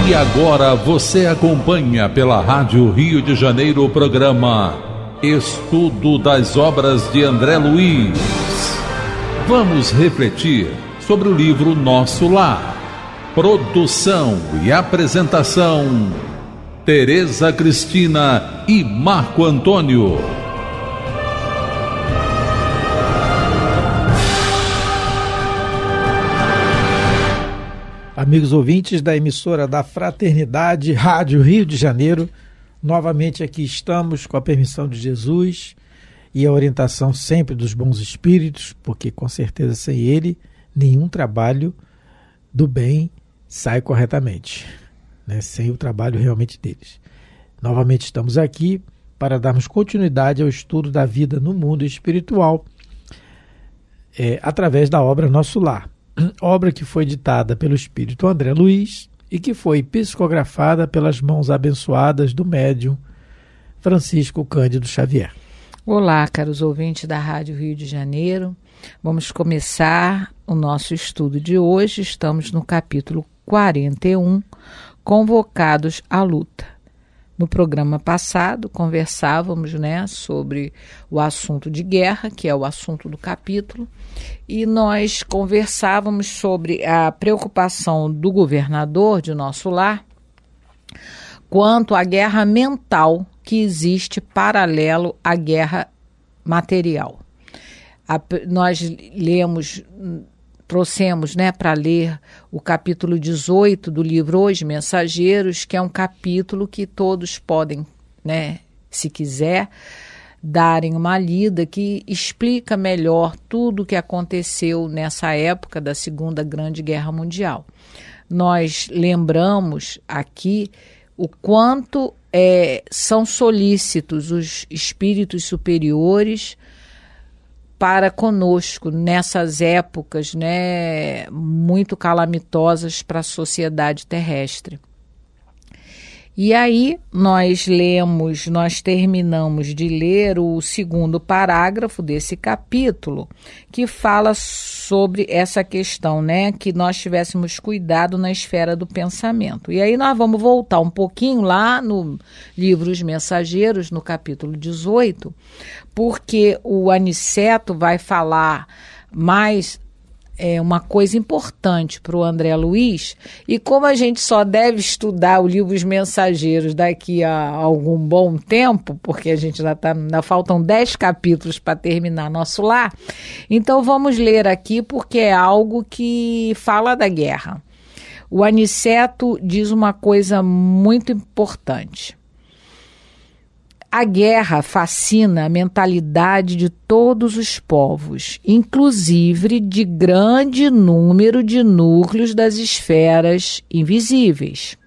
E agora você acompanha pela Rádio Rio de Janeiro o programa Estudo das Obras de André Luiz. Vamos refletir sobre o livro Nosso Lar. Produção e apresentação, Tereza Cristina e Marco Antônio. Amigos ouvintes da emissora da Fraternidade Rádio Rio de Janeiro, novamente aqui estamos com a permissão de Jesus e a orientação sempre dos bons espíritos, porque com certeza sem ele nenhum trabalho do bem sai corretamente, né? Sem o trabalho realmente deles. Novamente estamos aqui para darmos continuidade ao estudo da vida no mundo espiritual através da obra Nosso Lar. Obra que foi ditada pelo espírito André Luiz e que foi psicografada pelas mãos abençoadas do médium Francisco Cândido Xavier. Olá, caros ouvintes da Rádio Rio de Janeiro. Vamos começar o nosso estudo de hoje. Estamos no capítulo 41, Convocados à Luta. No programa passado, conversávamos, sobre o assunto de guerra, que é o assunto do capítulo, e nós conversávamos sobre a preocupação do governador de Nosso Lar quanto à guerra mental que existe paralelo à guerra material. Nós trouxemos para ler o capítulo 18 do livro Os Mensageiros, que é um capítulo que todos podem, se quiser, darem uma lida, que explica melhor tudo o que aconteceu nessa época da Segunda Grande Guerra Mundial. Nós lembramos aqui o quanto são solícitos os espíritos superiores para conosco nessas épocas muito calamitosas para a sociedade terrestre. E aí nós terminamos de ler o segundo parágrafo desse capítulo, que fala sobre essa questão, que nós tivéssemos cuidado na esfera do pensamento. E aí nós vamos voltar um pouquinho lá no livro Os Mensageiros, no capítulo 18, porque o Aniceto vai falar mais uma coisa importante para o André Luiz, e como a gente só deve estudar o livro Os Mensageiros daqui a algum bom tempo, porque a gente ainda faltam 10 capítulos para terminar Nosso Lar, então vamos ler aqui porque é algo que fala da guerra. O Aniceto diz uma coisa muito importante. A guerra fascina a mentalidade de todos os povos, inclusive de grande número de núcleos das esferas invisíveis.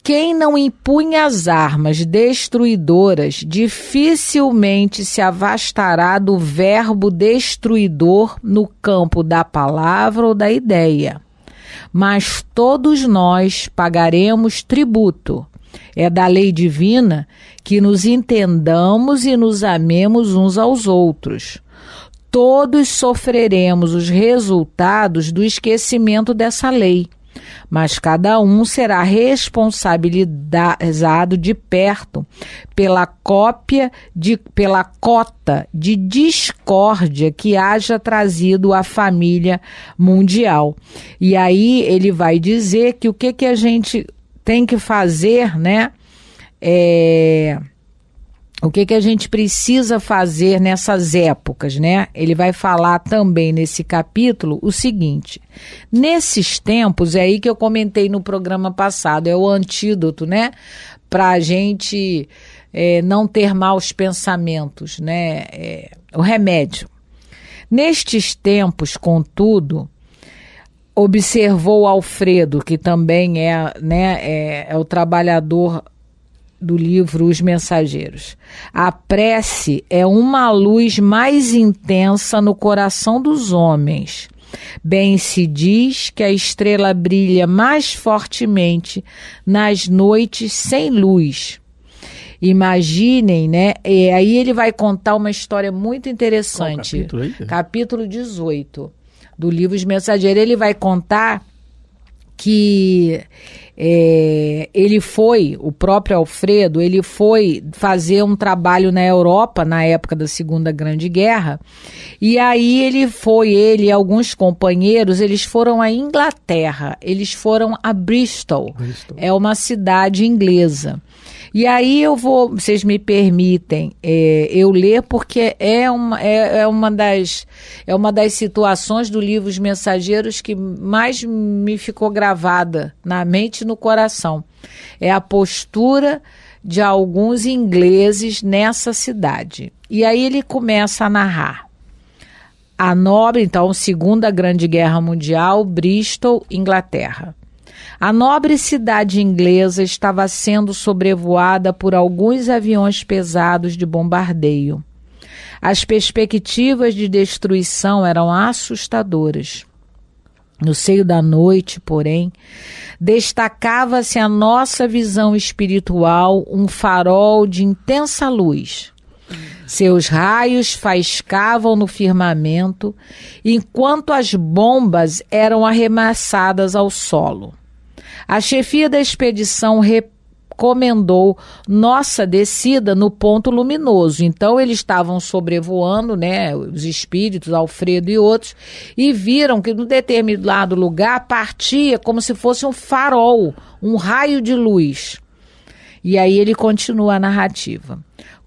Quem não empunha as armas destruidoras dificilmente se afastará do verbo destruidor no campo da palavra ou da ideia. Mas todos nós pagaremos tributo. É da lei divina que nos entendamos e nos amemos uns aos outros. Todos sofreremos os resultados do esquecimento dessa lei, mas cada um será responsabilizado de perto pela cota de discórdia que haja trazido à família mundial. E aí ele vai dizer que o que a gente tem que fazer, o que a gente precisa fazer nessas épocas, Ele vai falar também nesse capítulo o seguinte: nesses tempos, é aí que eu comentei no programa passado, é o antídoto, para a gente não ter maus pensamentos, o remédio. Nestes tempos, contudo, observou Alfredo, que também é o trabalhador do livro Os Mensageiros. A prece é uma luz mais intensa no coração dos homens. Bem se diz que a estrela brilha mais fortemente nas noites sem luz. Imaginem, E aí ele vai contar uma história muito interessante. Qual capítulo aí? Capítulo 18. Do livro Os Mensageiros. Ele vai contar que o próprio Alfredo, ele foi fazer um trabalho na Europa na época da Segunda Grande Guerra, e aí ele e alguns companheiros, eles foram à Inglaterra, eles foram a Bristol. É uma cidade inglesa. E aí vocês me permitem eu ler, porque é uma das situações do livro Os Mensageiros que mais me ficou gravada na mente e no coração. É a postura de alguns ingleses nessa cidade. E aí ele começa a narrar. A nobre, então, Segunda Grande Guerra Mundial, Bristol, Inglaterra. A nobre cidade inglesa estava sendo sobrevoada por alguns aviões pesados de bombardeio. As perspectivas de destruição eram assustadoras. No seio da noite, porém, destacava-se a nossa visão espiritual, um farol de intensa luz. Seus raios faiscavam no firmamento, enquanto as bombas eram arremessadas ao solo. A chefia da expedição recomendou nossa descida no ponto luminoso. Então, eles estavam sobrevoando, né, os espíritos, Alfredo e outros, e viram que no determinado lugar partia como se fosse um farol, um raio de luz. E aí ele continua a narrativa.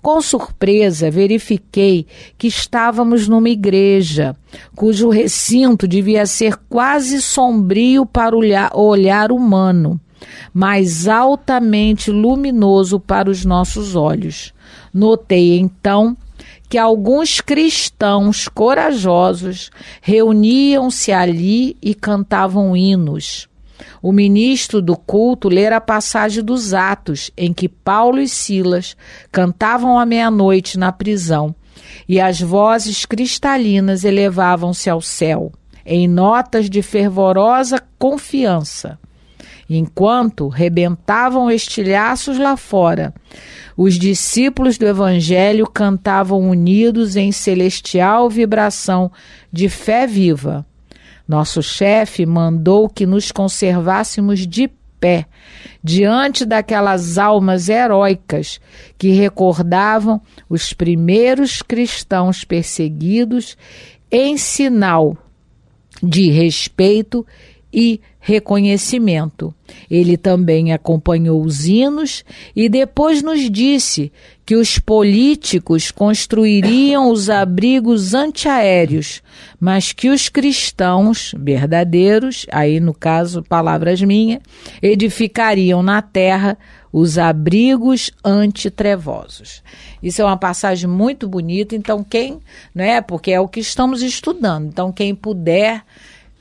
Com surpresa, verifiquei que estávamos numa igreja, cujo recinto devia ser quase sombrio para o olhar humano, mas altamente luminoso para os nossos olhos. Notei, então, que alguns cristãos corajosos reuniam-se ali e cantavam hinos. O ministro do culto lera a passagem dos Atos, em que Paulo e Silas cantavam à meia-noite na prisão, e as vozes cristalinas elevavam-se ao céu, em notas de fervorosa confiança. Enquanto rebentavam estilhaços lá fora, os discípulos do Evangelho cantavam unidos em celestial vibração de fé viva. Nosso chefe mandou que nos conservássemos de pé, diante daquelas almas heróicas que recordavam os primeiros cristãos perseguidos, em sinal de respeito e reconhecimento. Ele também acompanhou os hinos e depois nos disse que os políticos construiriam os abrigos antiaéreos, mas que os cristãos verdadeiros, aí no caso palavras minhas, edificariam na terra os abrigos antitrevosos. Isso é uma passagem muito bonita, então quem, né, porque é o que estamos estudando, então quem puder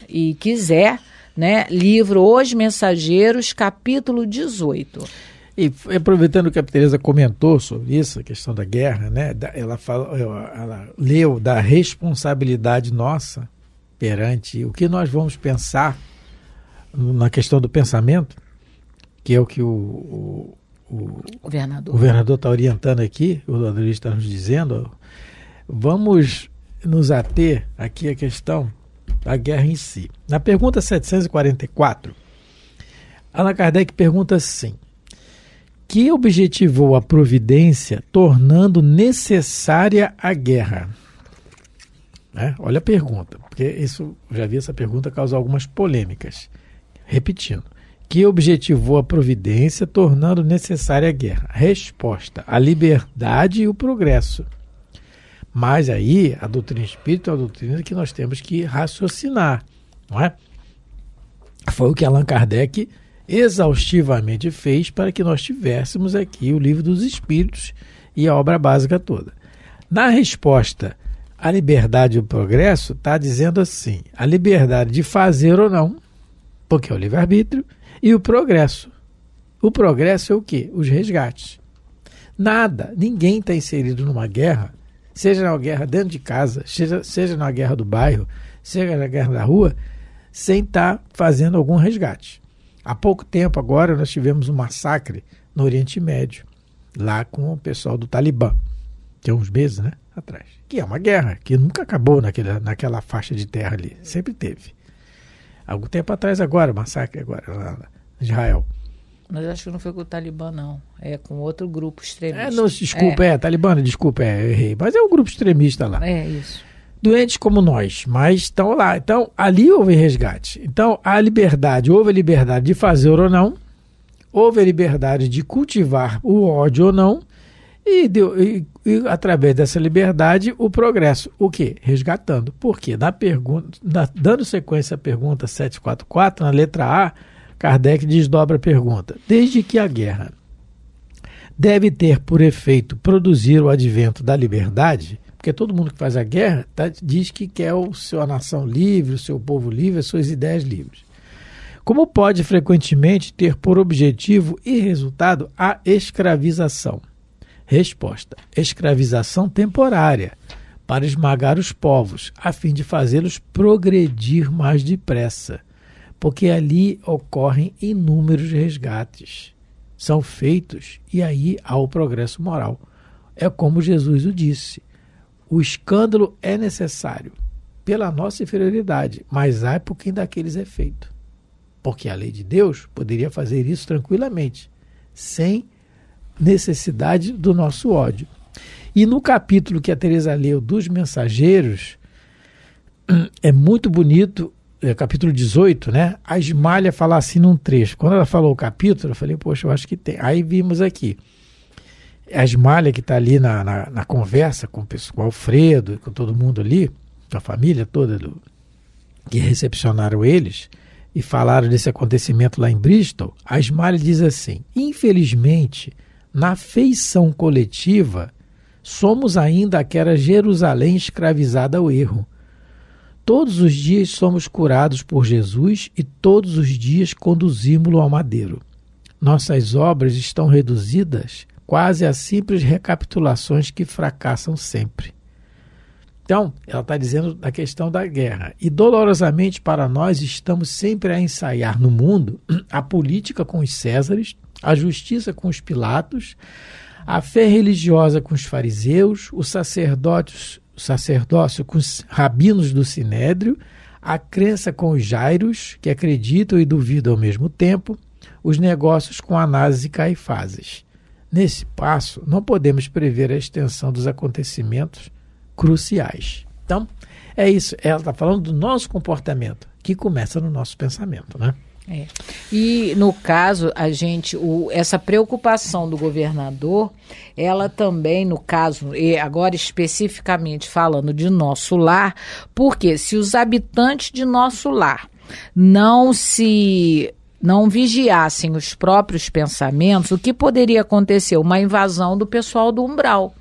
e quiser, né, livro Os Mensageiros, capítulo 18. E aproveitando que a Teresa comentou sobre isso, a questão da guerra, né, ela leu da responsabilidade nossa perante o que nós vamos pensar na questão do pensamento, que é o que o governador está orientando aqui, o Adriano está nos dizendo. Vamos nos ater aqui à questão da guerra em si. Na pergunta 744, Allan Kardec pergunta assim: que objetivou a providência tornando necessária a guerra? Olha a pergunta, porque isso, já vi essa pergunta causar algumas polêmicas. Repetindo: que objetivou a providência tornando necessária a guerra? Resposta: a liberdade e o progresso. Mas aí a doutrina espírita é uma doutrina que nós temos que raciocinar, não é? Foi o que Allan Kardec exaustivamente fez para que nós tivéssemos aqui o Livro dos Espíritos e a obra básica toda. Na resposta, a liberdade e o progresso está dizendo assim: a liberdade de fazer ou não, porque é o livre-arbítrio, e o progresso. O progresso é o quê? Os resgates. Ninguém está inserido numa guerra, seja na guerra dentro de casa, seja na guerra do bairro, seja na guerra da rua, sem estar fazendo algum resgate. Há pouco tempo agora nós tivemos um massacre no Oriente Médio, lá com o pessoal do Talibã, que é uns meses, né, atrás. Que é uma guerra que nunca acabou naquela faixa de terra ali, sempre teve. Algum tempo atrás agora, massacre agora, lá em Israel. Mas acho que não foi com o Talibã, não. É com outro grupo extremista. Talibã, eu errei. Mas é um grupo extremista lá. É isso. Doentes como nós, mas estão lá. Então, ali houve resgate. Então, houve a liberdade de fazer ou não, houve a liberdade de cultivar o ódio ou não, e através dessa liberdade, o progresso. O quê? Resgatando. Por quê? Dando sequência à pergunta 744, na letra A, Kardec desdobra a pergunta. Desde que a guerra deve ter por efeito produzir o advento da liberdade, porque todo mundo que faz a guerra diz que quer a sua nação livre, o seu povo livre, as suas ideias livres. Como pode frequentemente ter por objetivo e resultado a escravização? Resposta: escravização temporária, para esmagar os povos, a fim de fazê-los progredir mais depressa, porque ali ocorrem inúmeros resgates. São feitos e aí há o progresso moral. É como Jesus o disse: o escândalo é necessário pela nossa inferioridade, mas há por quem daqueles é feito. Porque a lei de Deus poderia fazer isso tranquilamente, sem necessidade do nosso ódio. E no capítulo que a Teresa leu dos mensageiros, é muito bonito, capítulo 18, né? A Ismália fala assim num trecho. Quando ela falou o capítulo, eu falei, poxa, eu acho que tem. Aí vimos aqui. A Ismália, que está ali na conversa com o Alfredo e com todo mundo ali, com a família toda que recepcionaram eles e falaram desse acontecimento lá em Bristol, a Ismália diz assim: infelizmente, na feição coletiva, somos ainda aquela Jerusalém escravizada ao erro. Todos os dias somos curados por Jesus e todos os dias conduzimos-lo ao madeiro. Nossas obras estão reduzidas quase a simples recapitulações que fracassam sempre. Então, ela está dizendo da questão da guerra. E dolorosamente para nós estamos sempre a ensaiar no mundo a política com os Césares, a justiça com os Pilatos, a fé religiosa com os fariseus, o sacerdócio com os rabinos do Sinédrio, a crença com os Jairos, que acreditam e duvidam ao mesmo tempo, os negócios com Anás e Caifáses. Nesse passo, não podemos prever a extensão dos acontecimentos cruciais. Então, é isso. Ela está falando do nosso comportamento, que começa no nosso pensamento, né? É. E, no caso, essa preocupação do governador, ela também, no caso, e agora especificamente falando de nosso lar, porque se os habitantes de nosso lar não vigiassem os próprios pensamentos, o que poderia acontecer? Uma invasão do pessoal do umbral.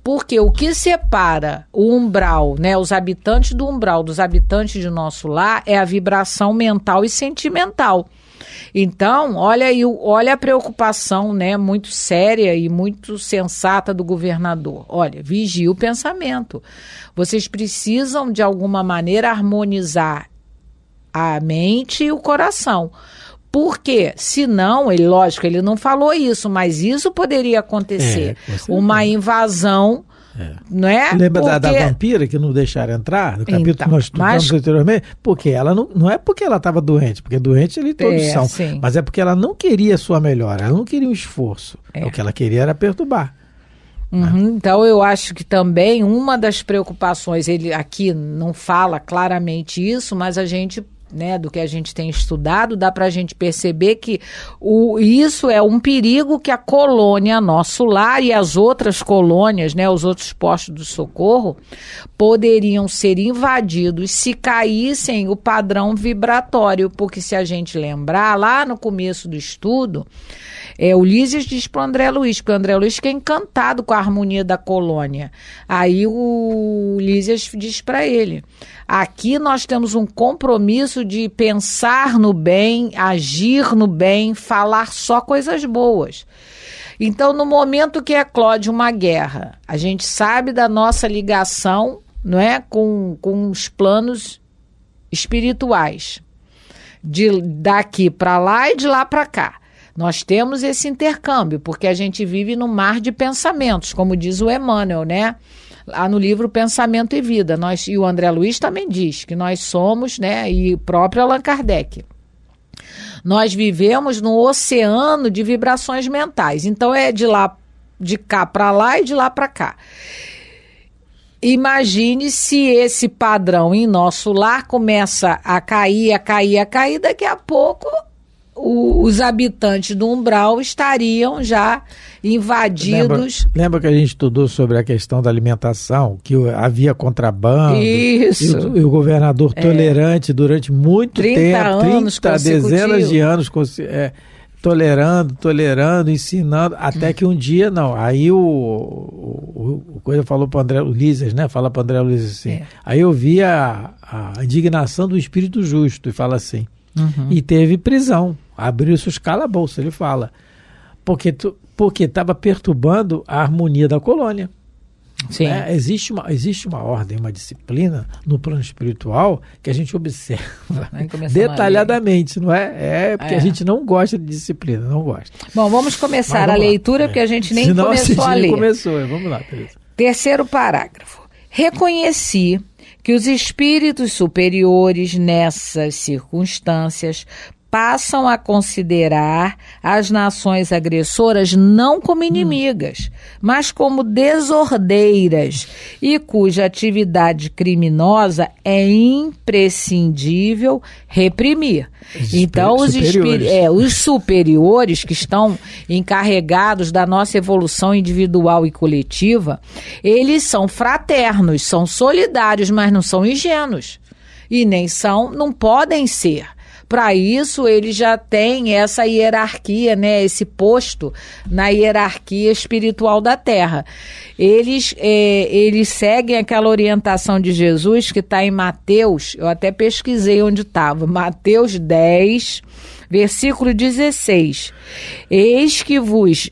Porque o que separa o umbral, né, os habitantes do umbral dos habitantes de nosso lar é a vibração mental e sentimental. Então, olha a preocupação, né, muito séria e muito sensata do governador. Olha, vigie o pensamento. Vocês precisam, de alguma maneira, harmonizar a mente e o coração. Porque, senão, ele não falou isso, mas isso poderia acontecer. Uma invasão, não é? Lembra da vampira que não deixaram entrar? No capítulo que nós estudamos anteriormente? Porque ela não é porque ela estava doente, porque doente eles todos são. Sim. Mas é porque ela não queria a sua melhora, ela não queria um esforço. O que ela queria era perturbar. Uhum, então eu acho que também uma das preocupações, ele aqui não fala claramente isso, mas a gente, né, do que a gente tem estudado, dá para a gente perceber que isso é um perigo que a colônia Nosso Lar e as outras colônias, né, os outros postos de socorro, poderiam ser invadidos se caíssem o padrão vibratório, porque se a gente lembrar, lá no começo do estudo, o Lísias diz para o André Luiz, porque o André Luiz fica encantado com a harmonia da colônia. Aí o Lísias diz para ele: aqui nós temos um compromisso de pensar no bem, agir no bem, falar só coisas boas. Então, no momento que eclode uma guerra, a gente sabe da nossa ligação, não é, com os planos espirituais, daqui para lá e de lá para cá. Nós temos esse intercâmbio, porque a gente vive num mar de pensamentos, como diz o Emmanuel, né? lá no livro Pensamento e Vida. E o André Luiz também diz que nós somos, né, e o próprio Allan Kardec, nós vivemos num oceano de vibrações mentais. Então é de cá para lá e de lá para cá. Imagine se esse padrão em nosso lar começa a cair, daqui a pouco os habitantes do umbral estariam já invadidos. Lembra que a gente estudou sobre a questão da alimentação, que havia contrabando? Isso. E o governador tolerante durante muito 30 dezenas de anos, tolerando, ensinando, até que um dia, não, aí o coisa falou para o André Luiz, né? Fala para o André Luiz assim, aí eu vi a indignação do espírito justo, e fala assim, e teve prisão, abriu-se os calabouços, ele fala, porque estava perturbando a harmonia da colônia. Sim. Né? Existe uma ordem, uma disciplina no plano espiritual que a gente observa detalhadamente, não é? Porque a gente não gosta de disciplina, não gosta. Bom, vamos começar a leitura, porque a gente nem começou a ler. Vamos lá, Teresa. Terceiro parágrafo. Reconheci que os espíritos superiores nessas circunstâncias passam a considerar as nações agressoras não como inimigas, mas como desordeiras e cuja atividade criminosa é imprescindível reprimir. Então, os superiores que estão encarregados da nossa evolução individual e coletiva, eles são fraternos, são solidários, mas não são ingênuos. E não podem ser. Para isso, eles já têm essa hierarquia, né, esse posto na hierarquia espiritual da Terra. Eles seguem aquela orientação de Jesus que está em Mateus, eu até pesquisei onde estava, Mateus 10, versículo 16. Eis que vos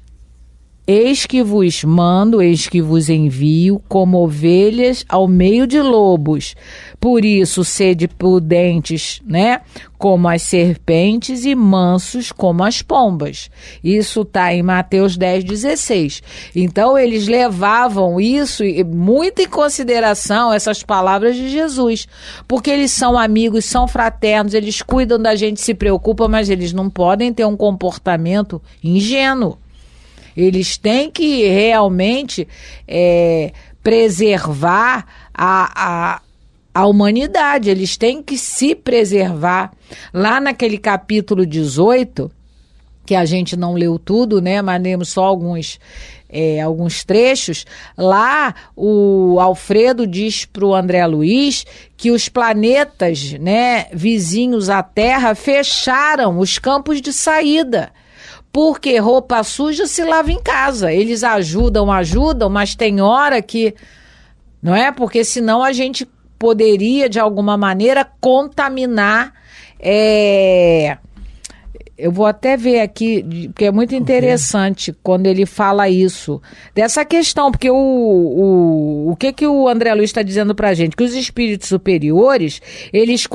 mando, eis que vos envio como ovelhas ao meio de lobos. Por isso, sede prudentes, né? Como as serpentes e mansos como as pombas. Isso está em Mateus 10, 16. Então, eles levavam isso muito em consideração, essas palavras de Jesus. Porque eles são amigos, são fraternos, eles cuidam da gente, se preocupam, mas eles não podem ter um comportamento ingênuo. Eles têm que realmente preservar a humanidade, eles têm que se preservar. Lá naquele capítulo 18, que a gente não leu tudo, né, mas lemos só alguns trechos, lá o Alfredo diz para o André Luiz que os planetas, né, vizinhos à Terra fecharam os campos de saída. Porque roupa suja se lava em casa. Eles ajudam, mas tem hora que... Não é? Porque senão a gente poderia, de alguma maneira, contaminar... Eu vou até ver aqui, porque é muito interessante quando ele fala isso, dessa questão, porque o que o André Luiz está dizendo para a gente? Que os espíritos superiores, eles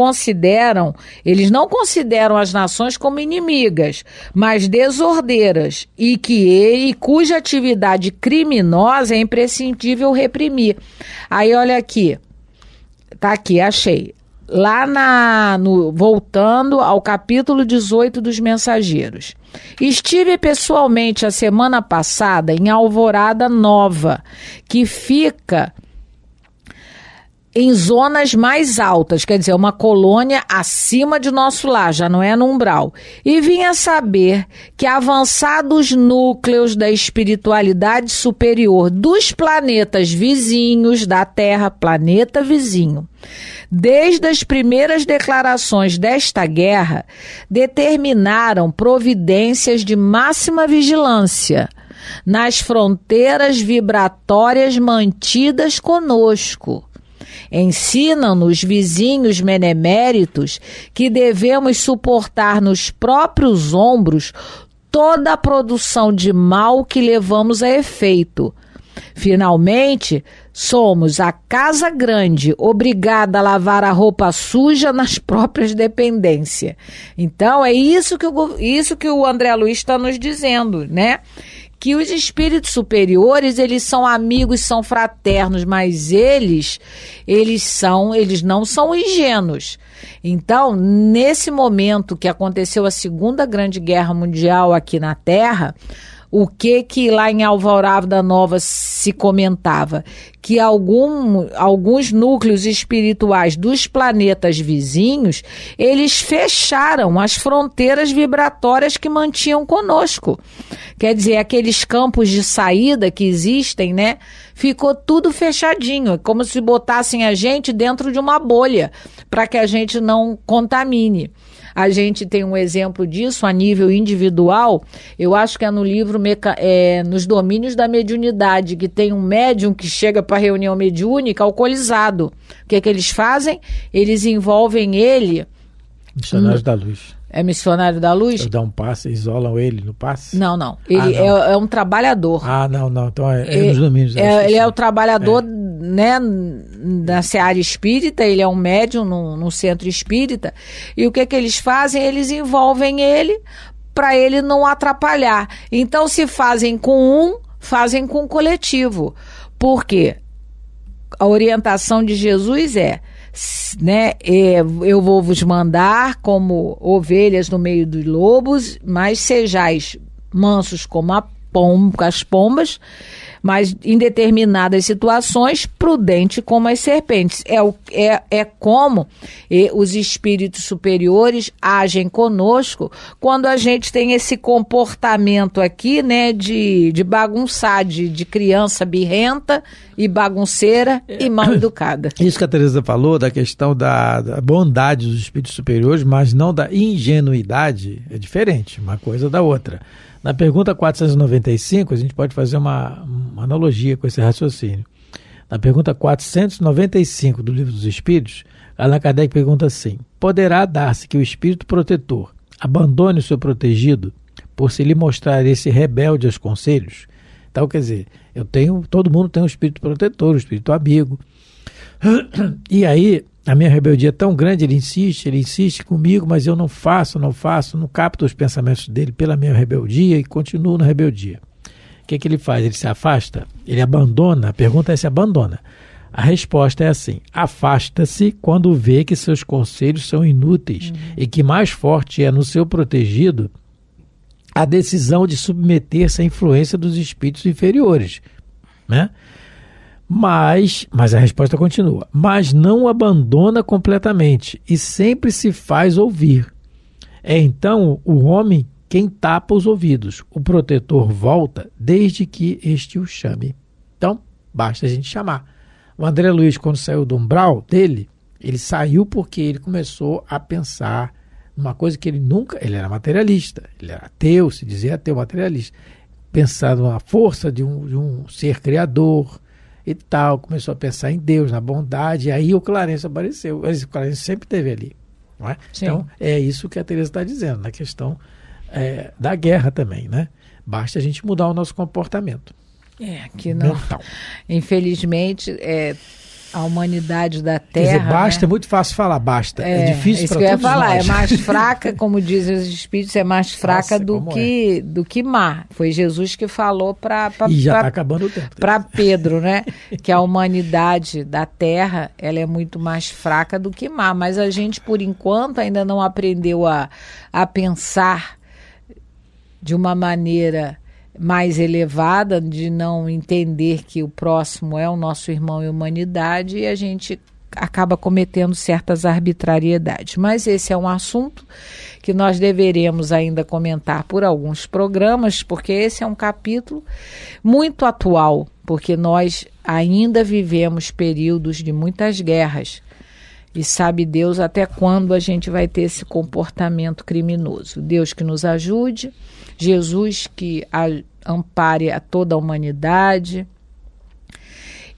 não consideram as nações como inimigas, mas desordeiras, e cuja atividade criminosa é imprescindível reprimir. Aí, olha aqui, tá aqui, achei. Lá voltando ao capítulo 18 dos Mensageiros. Estive pessoalmente a semana passada em Alvorada Nova, que fica em zonas mais altas, quer dizer, uma colônia acima de nosso lar, já não é no umbral. E vim a saber que avançados núcleos da espiritualidade superior dos planetas vizinhos da Terra, planeta vizinho, desde as primeiras declarações desta guerra, determinaram providências de máxima vigilância nas fronteiras vibratórias mantidas conosco. Ensinam-nos vizinhos beneméritos que devemos suportar nos próprios ombros toda a produção de mal que levamos a efeito. Finalmente, somos a casa grande, obrigada a lavar a roupa suja nas próprias dependências. Então, é isso que o André Luiz está nos dizendo, né? que os espíritos superiores, eles são amigos, são fraternos, mas eles não são ingênuos. Então, nesse momento que aconteceu a Segunda Grande Guerra Mundial aqui na Terra, o que lá em Alvorada Nova se comentava? Que alguns núcleos espirituais dos planetas vizinhos, eles fecharam as fronteiras vibratórias que mantinham conosco. Quer dizer, aqueles campos de saída que existem, né? Ficou tudo fechadinho, como se botassem a gente dentro de uma bolha, para que a gente não contamine. A gente tem um exemplo disso a nível individual, eu acho que é no livro Nos Domínios da Mediunidade, que tem um médium que chega para a reunião mediúnica alcoolizado. O que eles fazem? Eles envolvem ele... Missionários da Luz. É missionário da luz? Dá um passe, isolam ele no passe? Não. Ele é um trabalhador. Não. Então é nos domínios. Ele é o trabalhador, né, da seara espírita, ele é um médium no centro espírita. E o que eles fazem? Eles envolvem ele para ele não atrapalhar. Então, se fazem com fazem com o coletivo. Por quê? A orientação de Jesus né, eu vou vos mandar como ovelhas no meio dos lobos, mas sejais mansos como as pombas, mas em determinadas situações prudente como as serpentes. É como os espíritos superiores agem conosco quando a gente tem esse comportamento aqui, né, de bagunçar, de criança birrenta e bagunceira e mal educada. Isso que a Teresa falou da questão da bondade dos espíritos superiores, mas não da ingenuidade, é diferente, uma coisa da outra. Na pergunta 495, a gente pode fazer uma analogia com esse raciocínio. Na pergunta 495 do Livro dos Espíritos, Allan Kardec pergunta assim: poderá dar-se que o espírito protetor abandone o seu protegido por se lhe mostrar esse rebelde aos conselhos? Então, quer dizer, todo mundo tem um espírito protetor, um espírito amigo. E aí, a minha rebeldia é tão grande, ele insiste comigo, mas eu não faço, não capto os pensamentos dele pela minha rebeldia e continuo na rebeldia. O que ele faz? Ele se afasta? Ele abandona? A pergunta é se abandona. A resposta é assim: afasta-se quando vê que seus conselhos são inúteis e que mais forte é no seu protegido a decisão de submeter-se à influência dos espíritos inferiores, né? Mas a resposta continua: mas não abandona completamente e sempre se faz ouvir. É então o homem quem tapa os ouvidos. O protetor volta desde que este o chame. Então, basta a gente chamar. O André Luiz, quando saiu do umbral dele, ele saiu porque ele começou a pensar numa coisa que ele era materialista, ele era ateu, se dizia ateu, materialista. Pensando na força de um ser criador e tal, começou a pensar em Deus, na bondade, e aí o Clarence apareceu. O Clarence sempre esteve ali, não é? Então, é isso que a Teresa está dizendo, na questão da guerra também, né? Basta a gente mudar o nosso comportamento. Que não. Mental. Infelizmente, a humanidade da Terra... Quer dizer, basta, né? É muito fácil falar basta, é difícil para todos nós. Isso que eu ia falar, é mais fraca, como dizem os espíritos, é mais fraca do que má. Foi Jesus que falou e já está acabando o tempo. Para Pedro, né? Que a humanidade da Terra, ela é muito mais fraca do que má. Mas a gente, por enquanto, ainda não aprendeu a pensar de uma maneira mais elevada, de não entender que o próximo é o nosso irmão em humanidade, e a gente acaba cometendo certas arbitrariedades. Mas esse é um assunto que nós deveremos ainda comentar por alguns programas, porque esse é um capítulo muito atual, porque nós ainda vivemos períodos de muitas guerras. E sabe Deus até quando a gente vai ter esse comportamento criminoso. Deus que nos ajude, Jesus que ampare a toda a humanidade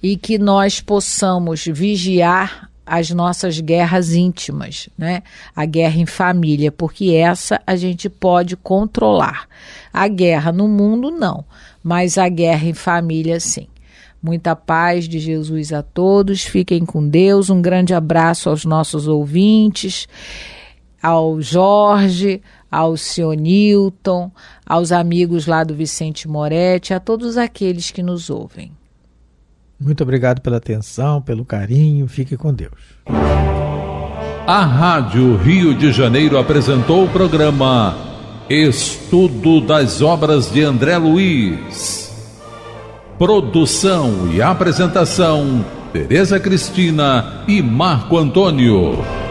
e que nós possamos vigiar as nossas guerras íntimas, né? A guerra em família, porque essa a gente pode controlar. A guerra no mundo não, mas a guerra em família sim. Muita paz de Jesus a todos, fiquem com Deus, um grande abraço aos nossos ouvintes, ao Jorge, ao senhor Newton, aos amigos lá do Vicente Moretti, a todos aqueles que nos ouvem. Muito obrigado pela atenção, pelo carinho. Fique com Deus. A Rádio Rio de Janeiro apresentou o programa Estudo das Obras de André Luiz. Produção e apresentação: Tereza Cristina e Marco Antônio.